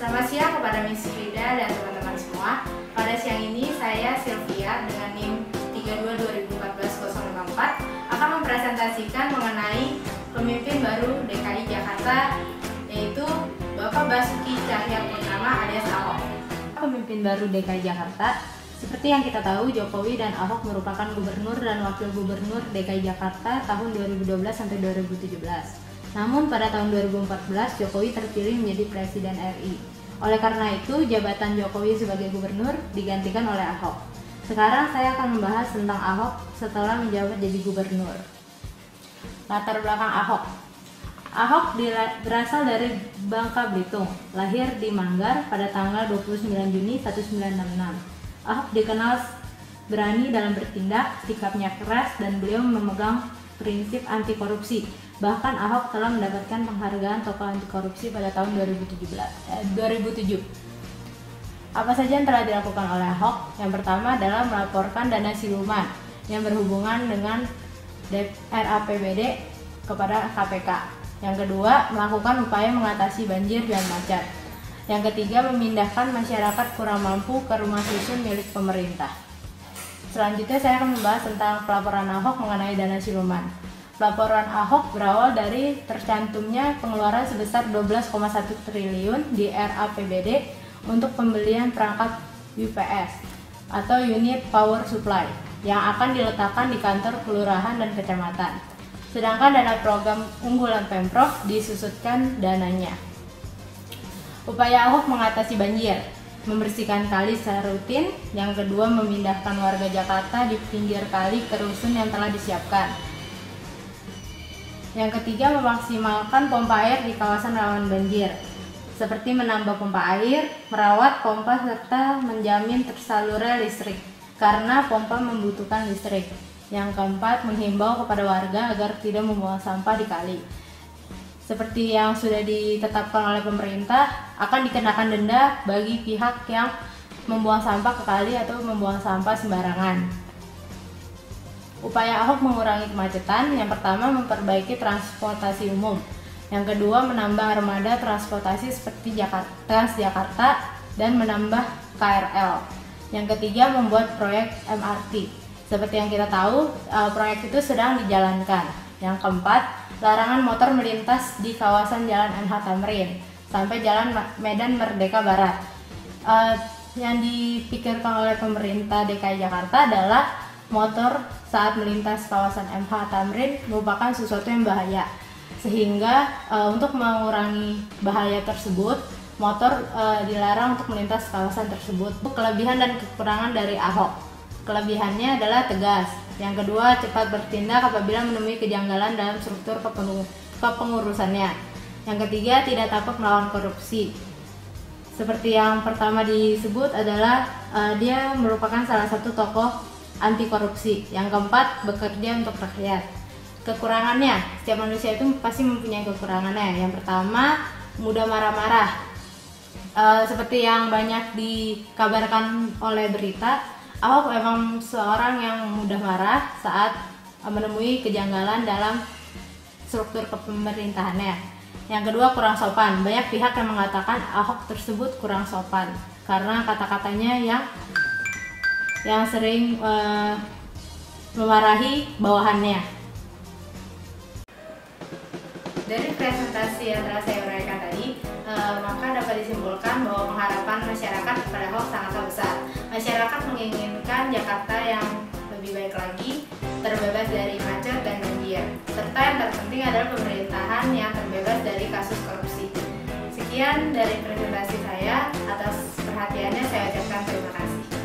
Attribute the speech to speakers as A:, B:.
A: Selamat siang kepada Miss Frida dan teman-teman semua. Pada siang ini saya Sylvia dengan NIM 322014-054 akan mempresentasikan mengenai pemimpin baru DKI Jakarta, yaitu Bapak Basuki Cahayapurnama alias Ahok. Pemimpin baru DKI Jakarta, seperti yang kita tahu, Jokowi dan Ahok merupakan gubernur dan wakil gubernur DKI Jakarta tahun 2012 sampai 2017. Namun pada tahun 2014 Jokowi terpilih menjadi Presiden RI. Oleh karena itu, jabatan Jokowi sebagai gubernur digantikan oleh Ahok. Sekarang saya akan membahas tentang Ahok setelah menjabat jadi gubernur. Latar belakang Ahok. Ahok berasal dari Bangka Belitung, lahir di Manggar pada tanggal 29 Juni 1966. Ahok dikenal berani dalam bertindak, sikapnya keras, dan beliau memegang prinsip anti korupsi. Bahkan Ahok telah mendapatkan penghargaan tokoh anti korupsi pada tahun 2007. Apa saja yang telah dilakukan oleh Ahok? Yang pertama adalah melaporkan dana siluman yang berhubungan dengan RAPBD kepada KPK. Yang kedua, melakukan upaya mengatasi banjir dan macet. Yang ketiga, memindahkan masyarakat kurang mampu ke rumah susun milik pemerintah. Selanjutnya saya akan membahas tentang pelaporan Ahok mengenai dana siluman. Laporan Ahok berawal dari tercantumnya pengeluaran sebesar 12,1 triliun di RAPBD untuk pembelian perangkat UPS atau Unit Power Supply yang akan diletakkan di kantor kelurahan dan kecamatan. Sedangkan dana program unggulan Pemprov disusutkan dananya. Upaya Ahok mengatasi banjir, membersihkan kali secara rutin. Yang kedua, memindahkan warga Jakarta di pinggir kali ke rusun yang telah disiapkan. Yang ketiga, memaksimalkan pompa air di kawasan rawan banjir, seperti menambah pompa air, merawat pompa, serta menjamin tersalurnya listrik, karena pompa membutuhkan listrik. Yang keempat, menghimbau kepada warga agar tidak membuang sampah di kali. Seperti yang sudah ditetapkan oleh pemerintah, akan dikenakan denda bagi pihak yang membuang sampah ke kali atau membuang sampah sembarangan. Upaya Ahok mengurangi kemacetan, yang pertama memperbaiki transportasi umum, yang kedua menambah armada transportasi seperti Transjakarta dan menambah KRL, yang ketiga membuat proyek MRT. Seperti yang kita tahu, proyek itu sedang dijalankan. Yang keempat, larangan motor melintas di kawasan Jalan MH Tamrin sampai Jalan Medan Merdeka Barat. Yang dipikirkan oleh pemerintah DKI Jakarta adalah motor saat melintas kawasan MH Tamrin merupakan sesuatu yang bahaya, sehingga untuk mengurangi bahaya tersebut, motor dilarang untuk melintas kawasan tersebut. Kelebihan dan kekurangan dari Ahok. Kelebihannya adalah tegas. Yang kedua, cepat bertindak apabila menemui kejanggalan dalam struktur kepengurusannya. Yang ketiga, tidak takut melawan korupsi. Seperti yang pertama disebut adalah dia merupakan salah satu tokoh anti korupsi. Yang keempat, bekerja untuk rakyat. Kekurangannya, setiap manusia itu pasti mempunyai kekurangannya. Yang pertama, mudah marah-marah. Seperti yang banyak dikabarkan oleh berita, Ahok memang seorang yang mudah marah saat menemui kejanggalan dalam struktur kepemerintahannya. Yang kedua, kurang sopan. Banyak pihak yang mengatakan Ahok tersebut kurang sopan karena kata-katanya yang sering memarahi bawahannya. Dari presentasi yang telah saya uraikan tadi, maka dapat disimpulkan bahwa pengharapan masyarakat kepada Ahok sangatlah besar. Masyarakat menginginkan Jakarta yang lebih baik lagi, terbebas dari macet dan banjir, serta yang terpenting adalah pemerintahan yang terbebas dari kasus korupsi. Sekian dari presentasi saya. Atas perhatiannya saya ucapkan terima kasih.